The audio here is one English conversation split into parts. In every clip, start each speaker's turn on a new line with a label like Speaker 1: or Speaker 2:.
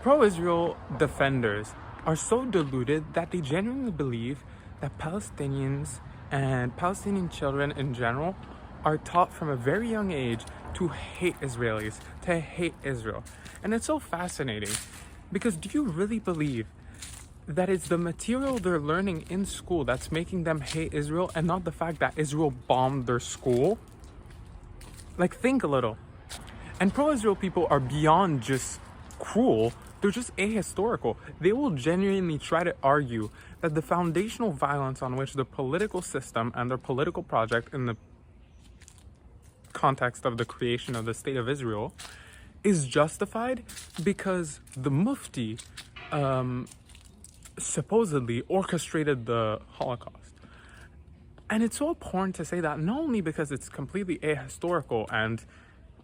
Speaker 1: Pro-Israel defenders are so deluded that they genuinely believe that Palestinians and Palestinian children in general are taught from a very young age to hate Israelis, to hate Israel. And it's so fascinating because do you really believe that it's the material they're learning in school that's making them hate Israel and not the fact that Israel bombed their school? Like, think a little. And pro-Israel people are beyond just cruel, they're just ahistorical. They will genuinely try to argue that the foundational violence on which the political system and their political project in the context of the creation of the State of Israel is justified because the Mufti supposedly orchestrated the Holocaust. And it's so abhorrent to say that, not only because it's completely ahistorical and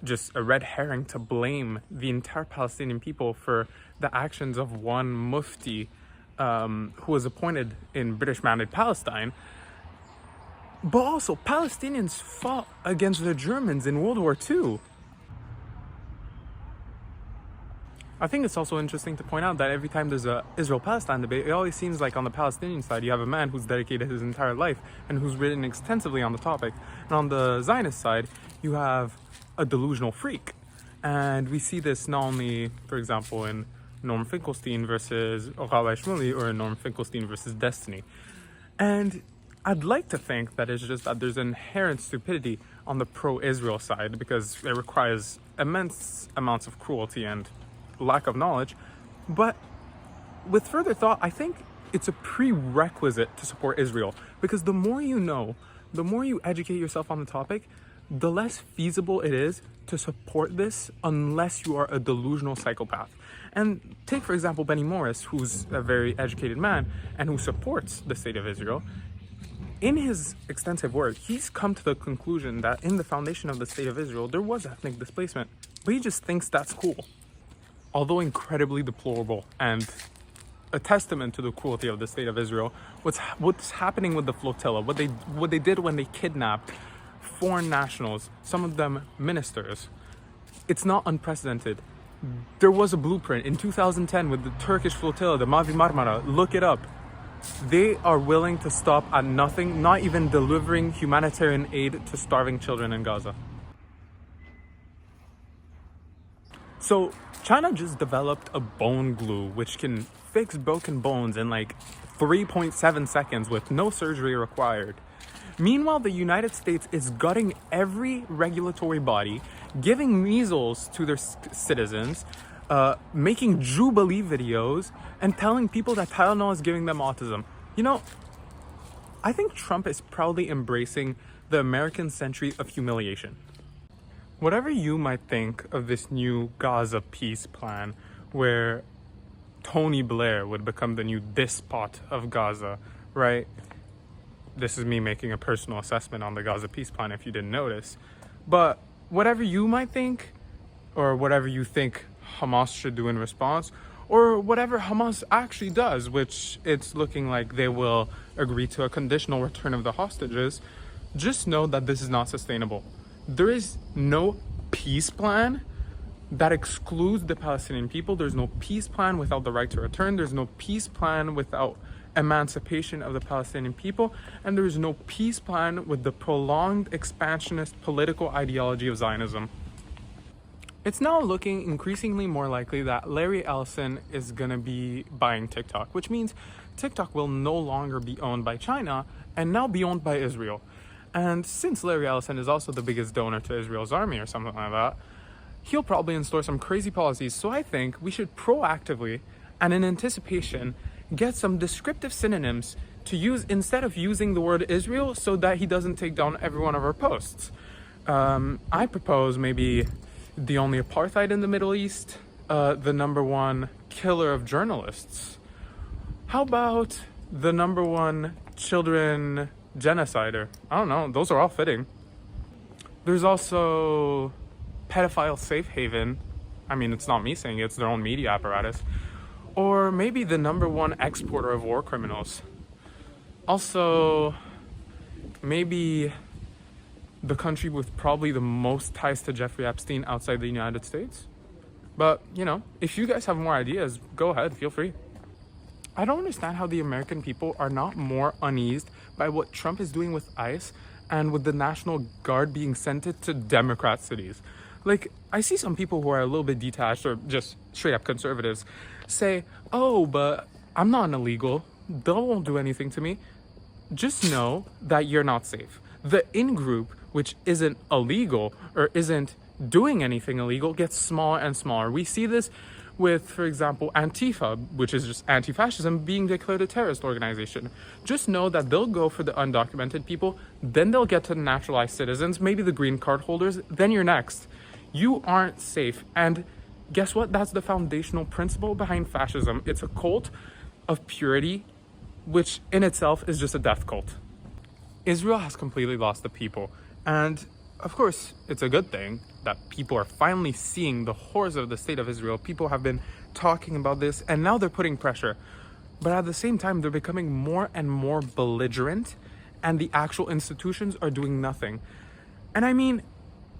Speaker 1: just a red herring to blame the entire Palestinian people for the actions of one Mufti who was appointed in British-mandated Palestine, but also Palestinians fought against the Germans in World War II. I think it's also interesting to point out that every time there's a Israel-Palestine debate, it always seems like on the Palestinian side, you have a man who's dedicated his entire life and who's written extensively on the topic. And on the Zionist side, you have a delusional freak. And we see this not only, for example, in Norm Finkelstein versus Rabbi Shmuley or in Norm Finkelstein versus Destiny. And I'd like to think that it's just that there's inherent stupidity on the pro-Israel side because it requires immense amounts of cruelty and lack of knowledge. But with further thought, I think it's a prerequisite to support Israel because the more you know, the more you educate yourself on the topic, the less feasible it is to support this unless you are a delusional psychopath. And take, for example, Benny Morris, who's a very educated man and who supports the State of Israel. In his extensive work, he's come to the conclusion that in the foundation of the State of Israel, there was ethnic displacement, but he just thinks that's cool. Although incredibly deplorable and a testament to the cruelty of the State of Israel, what's happening with the flotilla, what they did when they kidnapped foreign nationals, some of them ministers, it's not unprecedented. There was a blueprint in 2010 with the Turkish flotilla, the Mavi Marmara. Look it up. They are willing to stop at nothing, not even delivering humanitarian aid to starving children in Gaza. So China just developed a bone glue which can fix broken bones in like 3.7 seconds with no surgery required. Meanwhile, the United States is gutting every regulatory body, giving measles to their citizens, making Jubilee videos, and telling people that Tylenol is giving them autism. You know, I think Trump is proudly embracing the American century of humiliation. Whatever you might think of this new Gaza peace plan, where Tony Blair would become the new despot of Gaza, right? This is me making a personal assessment on the Gaza peace plan if you didn't notice. But whatever you might think, or whatever you think Hamas should do in response, or whatever Hamas actually does, which it's looking like they will agree to a conditional return of the hostages, just know that this is not sustainable. There is no peace plan that excludes the Palestinian people. There's no peace plan without the right to return. There's no peace plan without emancipation of the Palestinian people. And there is no peace plan with the prolonged expansionist political ideology of Zionism. It's now looking increasingly more likely that Larry Ellison is going to be buying TikTok, which means TikTok will no longer be owned by China and now be owned by Israel. And since Larry Ellison is also the biggest donor to Israel's army or something like that, he'll probably install some crazy policies. So I think we should proactively and in anticipation get some descriptive synonyms to use instead of using the word Israel so that he doesn't take down every one of our posts. I propose maybe the only apartheid in the Middle East, the #1 killer of journalists. How about the #1 children genocider? I don't know, those are all fitting. There's also pedophile safe haven. I mean, it's not me saying it, it's their own media apparatus. Or maybe the #1 exporter of war criminals. Also, maybe the country with probably the most ties to Jeffrey Epstein outside the United States. But, if you guys have more ideas, go ahead, feel free. I don't understand how the American people are not more uneased by what Trump is doing with ICE and with the National Guard being sent it to Democrat cities. Like, I see some people who are a little bit detached or just straight up conservatives say, oh, but I'm not an illegal. They won't do anything to me. Just know that you're not safe. The in-group, which isn't illegal or isn't doing anything illegal, gets smaller and smaller. We see this with, for example, Antifa, which is just anti-fascism, being declared a terrorist organization. Just know that they'll go for the undocumented people, then they'll get to the naturalized citizens, maybe the green card holders, then you're next. You aren't safe. And guess what? That's the foundational principle behind fascism. It's a cult of purity, which in itself is just a death cult. Israel has completely lost the people. And of course, it's a good thing that people are finally seeing the horrors of the state of Israel. People have been talking about this, and now they're putting pressure. But at the same time, they're becoming more and more belligerent, and the actual institutions are doing nothing. And I mean,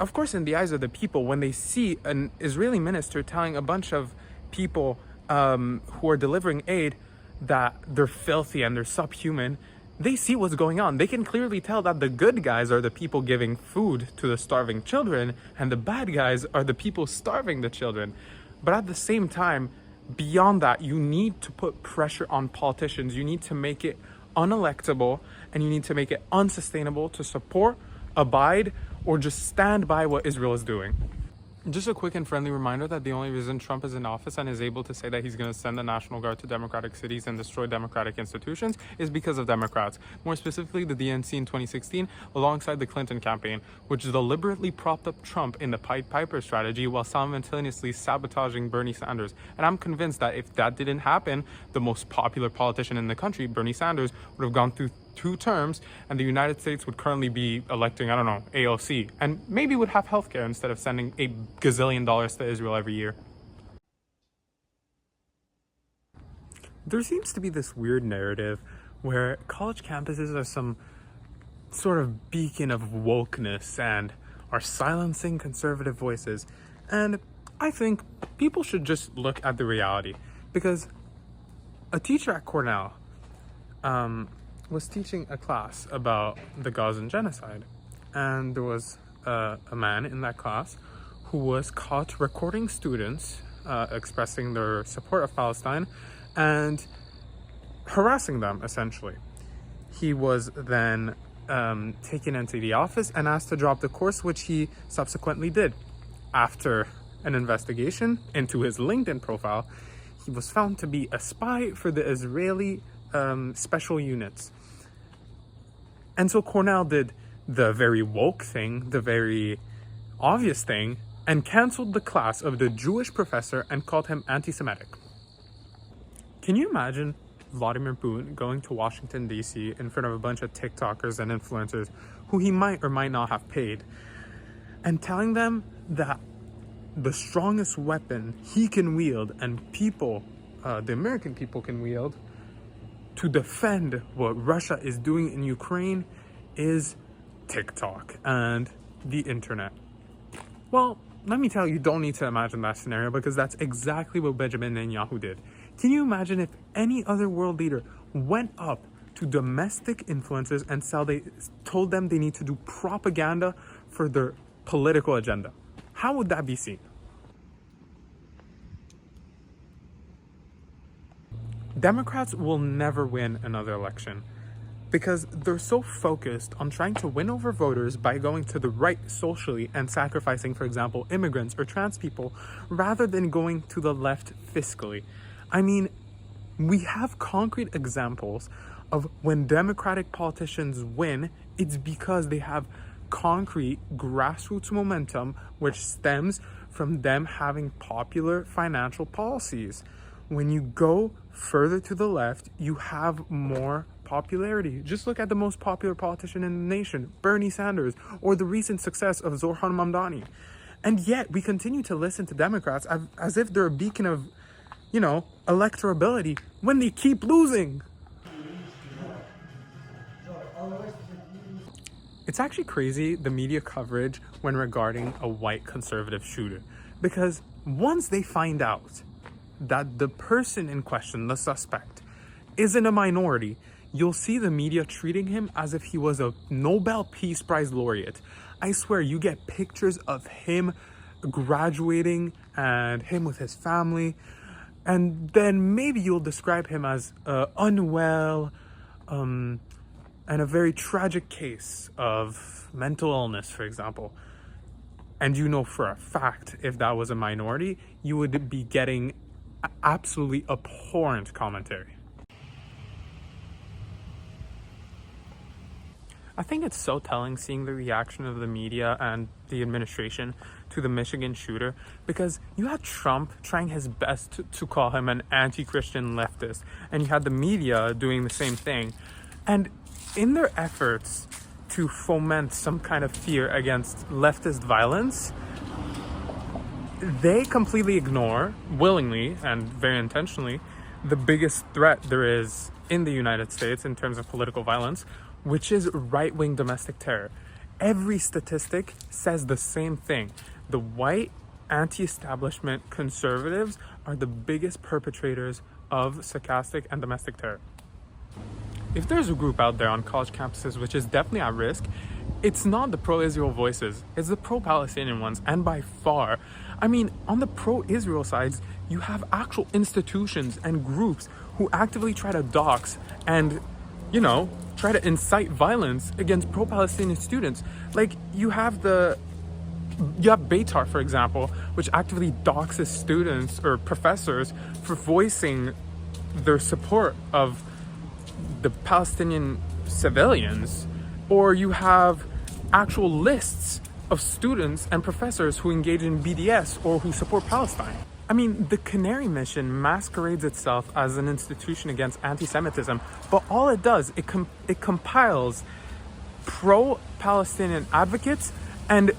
Speaker 1: of course, in the eyes of the people, when they see an Israeli minister telling a bunch of people who are delivering aid that they're filthy and they're subhuman, they see what's going on. They can clearly tell that the good guys are the people giving food to the starving children, and the bad guys are the people starving the children. But at the same time, beyond that, you need to put pressure on politicians. You need to make it unelectable, and you need to make it unsustainable to support, abide, or just stand by what Israel is doing. Just a quick and friendly reminder that the only reason Trump is in office and is able to say that he's going to send the National Guard to Democratic cities and destroy democratic institutions is because of Democrats. More specifically, the DNC in 2016, alongside the Clinton campaign, which deliberately propped up Trump in the Pied Piper strategy while simultaneously sabotaging Bernie Sanders. And I'm convinced that if that didn't happen, the most popular politician in the country, Bernie Sanders, would have gone through 2 terms, and the United States would currently be electing, I don't know, AOC, and maybe would have healthcare instead of sending $1 gazillion to Israel every year. There seems to be this weird narrative where college campuses are some sort of beacon of wokeness and are silencing conservative voices. And I think people should just look at the reality, because a teacher at Cornell was teaching a class about the Gazan genocide, and there was a man in that class who was caught recording students expressing their support of Palestine and harassing them, essentially. He was then taken into the office and asked to drop the course, which he subsequently did. After an investigation into his LinkedIn profile, he was found to be a spy for the Israeli special units. And so Cornell did the very woke thing, the very obvious thing, and canceled the class of the Jewish professor and called him anti-Semitic. Can you imagine Vladimir Putin going to Washington, D.C. in front of a bunch of TikTokers and influencers who he might or might not have paid, and telling them that the strongest weapon he can wield and people, the American people can wield, to defend what Russia is doing in Ukraine is TikTok and the internet? Well, let me tell you, you don't need to imagine that scenario, because that's exactly what Benjamin Netanyahu did. Can you imagine if any other world leader went up to domestic influencers and told them they need to do propaganda for their political agenda? How would that be seen? Democrats will never win another election because they're so focused on trying to win over voters by going to the right socially and sacrificing, for example, immigrants or trans people, rather than going to the left fiscally. I mean, we have concrete examples of when Democratic politicians win, it's because they have concrete grassroots momentum, which stems from them having popular financial policies. When you go further to the left, you have more popularity. Just look at the most popular politician in the nation, Bernie Sanders, or the recent success of Zohran Mamdani. And yet we continue to listen to Democrats as if they're a beacon of, electorability when they keep losing. It's actually crazy, the media coverage when regarding a white conservative shooter, Because once they find out that the person in question, the suspect, isn't a minority, you'll see the media treating him as if he was a Nobel Peace Prize laureate. I swear, you get pictures of him graduating and him with his family, and then maybe you'll describe him as unwell, and a very tragic case of mental illness, for example. And you know for a fact, if that was a minority, you would be getting absolutely abhorrent commentary. I think it's so telling seeing the reaction of the media and the administration to the Michigan shooter, because you had Trump trying his best to call him an anti-Christian leftist, and you had the media doing the same thing. And in their efforts to foment some kind of fear against leftist violence, they completely ignore, willingly and very intentionally, the biggest threat there is in the United States in terms of political violence, which is right-wing domestic terror. Every statistic says the same thing. The white anti-establishment conservatives are the biggest perpetrators of sarcastic and domestic terror. If there's a group out there on college campuses which is definitely at risk, it's not the pro-Israel voices, it's the pro-Palestinian ones, and by far. I mean, on the pro-Israel sides, you have actual institutions and groups who actively try to dox and, try to incite violence against pro-Palestinian students. Like, you have Beitar, for example, which actively doxes students or professors for voicing their support of the Palestinian civilians. Or you have actual lists of students and professors who engage in BDS or who support Palestine. I mean, the Canary Mission masquerades itself as an institution against anti-Semitism, but all it does, it compiles pro-Palestinian advocates and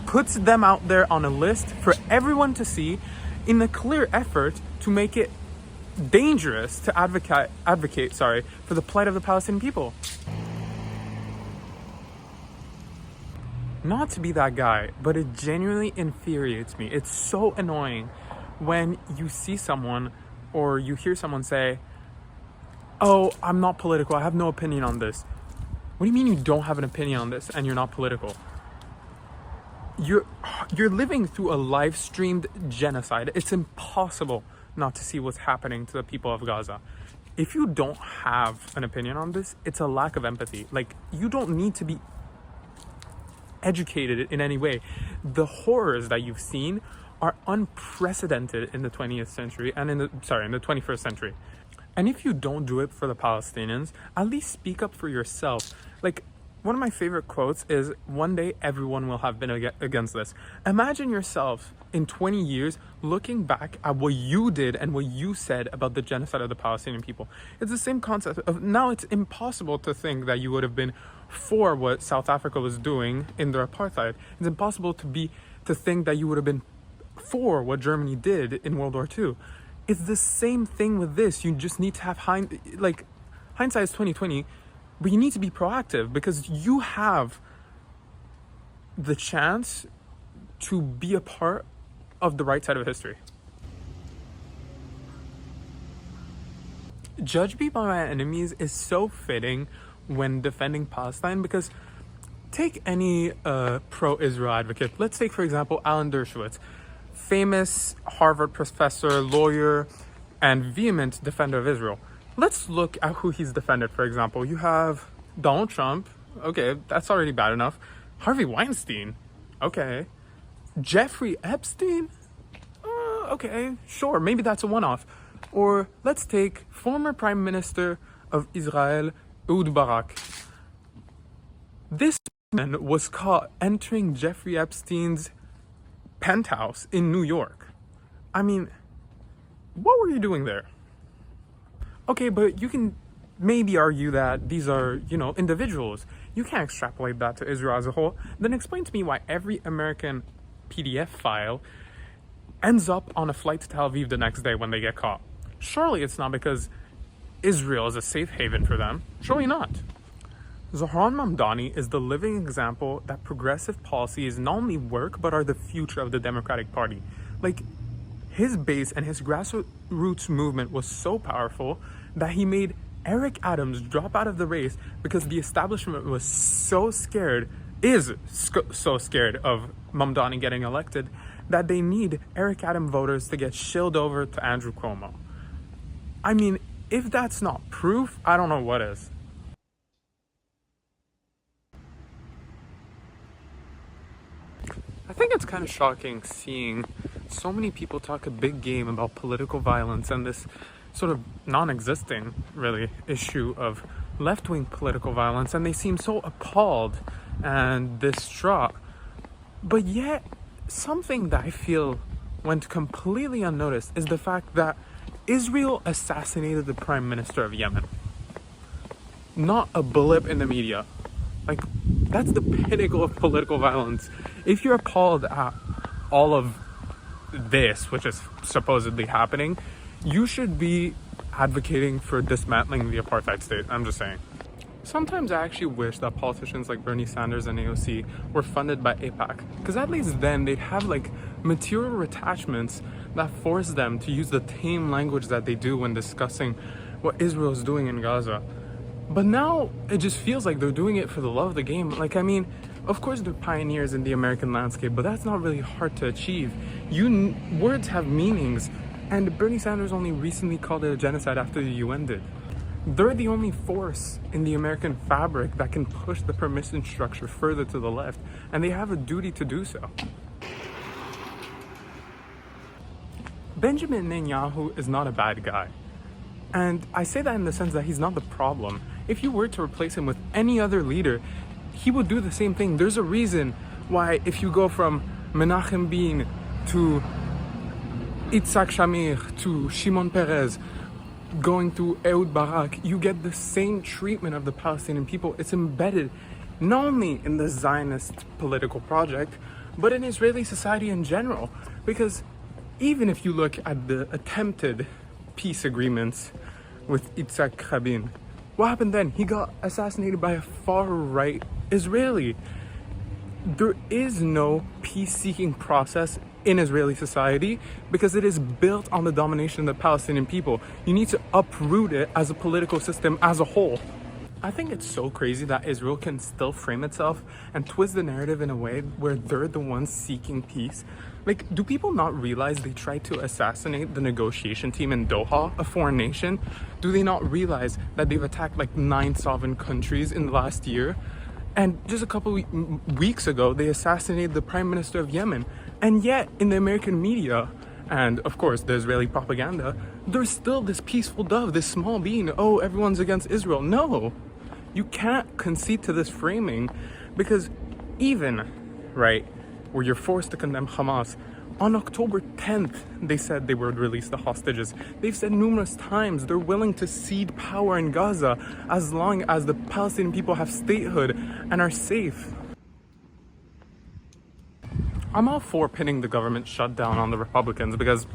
Speaker 1: puts them out there on a list for everyone to see in a clear effort to make it dangerous to advocate for the plight of the Palestinian people. Not to be that guy, but it genuinely infuriates me. It's so annoying when you see someone or you hear someone say, "Oh, I'm not political, I have no opinion on this." What do you mean you don't have an opinion on this and you're not political? You're living through a live-streamed genocide. It's impossible not to see what's happening to the people of Gaza. If you don't have an opinion on this, it's a lack of empathy. Like, you don't need to be educated in any way. The horrors that you've seen are unprecedented in the 20th century and in the 21st century. And if you don't do it for the Palestinians, at least speak up for yourself. Like, one of my favorite quotes is, "One day everyone will have been against this." Imagine yourself in 20 years looking back at what you did and what you said about the genocide of the Palestinian people. It's the same concept of, now it's impossible to think that you would have been for what South Africa was doing in their apartheid. It's impossible to think that you would have been for what Germany did in World War II. It's the same thing with this. You just need to have hindsight is 2020, but you need to be proactive because you have the chance to be a part of the right side of history. Judge me by my enemies is so fitting when defending Palestine, because take any pro-Israel advocate. Let's take, for example, Alan Dershowitz, famous Harvard professor, lawyer, and vehement defender of Israel. Let's look at who he's defended, for example. You have Donald Trump. Okay, that's already bad enough. Harvey Weinstein. Okay. Jeffrey Epstein. Okay, sure, maybe that's a one-off. Or let's take former Prime Minister of Israel, Ehud Barak. This man was caught entering Jeffrey Epstein's penthouse in New York. I mean, what were you doing there? Okay, but you can maybe argue that these are, individuals. You can't extrapolate that to Israel as a whole. Then explain to me why every American PDF file ends up on a flight to Tel Aviv the next day when they get caught. Surely it's not because Israel is a safe haven for them. Surely not. Zohran Mamdani is the living example that progressive policies not only work but are the future of the Democratic Party. Like, his base and his grassroots movement was so powerful that he made Eric Adams drop out of the race because the establishment was so scared of Mamdani getting elected that they need Eric Adams voters to get shilled over to Andrew Cuomo. I mean, if that's not proof, I don't know what is. I think it's kind of shocking seeing so many people talk a big game about political violence and this sort of non-existing, really, issue of left-wing political violence, and they seem so appalled and distraught. But yet, something that I feel went completely unnoticed is the fact that Israel assassinated the Prime Minister of Yemen. Not a blip in the media. Like, that's the pinnacle of political violence. If you're appalled at all of this, which is supposedly happening, you should be advocating for dismantling the apartheid state. I'm just saying. Sometimes I actually wish that politicians like Bernie Sanders and AOC were funded by AIPAC, because at least then they'd have like material attachments that force them to use the tame language that they do when discussing what Israel is doing in Gaza. But now it just feels like they're doing it for the love of the game. Like, I mean, of course they're pioneers in the American landscape, but that's not really hard to achieve. Words have meanings, and Bernie Sanders only recently called it a genocide after the UN did. They're the only force in the American fabric that can push the permission structure further to the left, and they have a duty to do so. Benjamin Netanyahu is not a bad guy. And I say that in the sense that he's not the problem. If you were to replace him with any other leader, he would do the same thing. There's a reason why if you go from Menachem Begin to Yitzhak Shamir to Shimon Peres, going through Ehud Barak, you get the same treatment of the Palestinian people. It's embedded not only in the Zionist political project, but in Israeli society in general. Because even if you look at the attempted peace agreements with Yitzhak Rabin, what happened then? He got assassinated by a far-right Israeli. There is no peace-seeking process in Israeli society because it is built on the domination of the Palestinian people. You need to uproot it as a political system as a whole. I think it's so crazy that Israel can still frame itself and twist the narrative in a way where they're the ones seeking peace. Like, do people not realize they tried to assassinate the negotiation team in Doha, a foreign nation? Do they not realize that they've attacked like 9 sovereign countries in the last year? And just a couple weeks ago, they assassinated the Prime Minister of Yemen. And yet, in the American media, and of course the Israeli propaganda, there's still this peaceful dove, this small being. Oh, everyone's against Israel. No, you can't concede to this framing, because even, right, where you're forced to condemn Hamas, on October 10th, they said they would release the hostages. They've said numerous times they're willing to cede power in Gaza as long as the Palestinian people have statehood and are safe. I'm all for pinning the government shutdown on the Republicans because,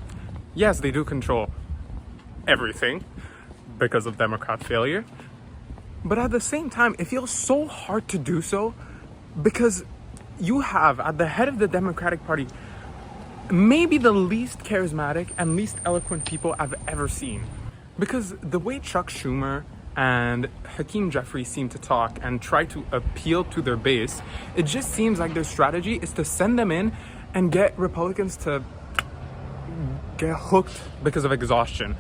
Speaker 1: yes, they do control everything because of Democrat failure. But at the same time, it feels so hard to do so because you have, at the head of the Democratic Party, maybe the least charismatic and least eloquent people I've ever seen. Because the way Chuck Schumer and Hakeem Jeffries seem to talk and try to appeal to their base, it just seems like their strategy is to send them in and get Republicans to get hooked because of exhaustion.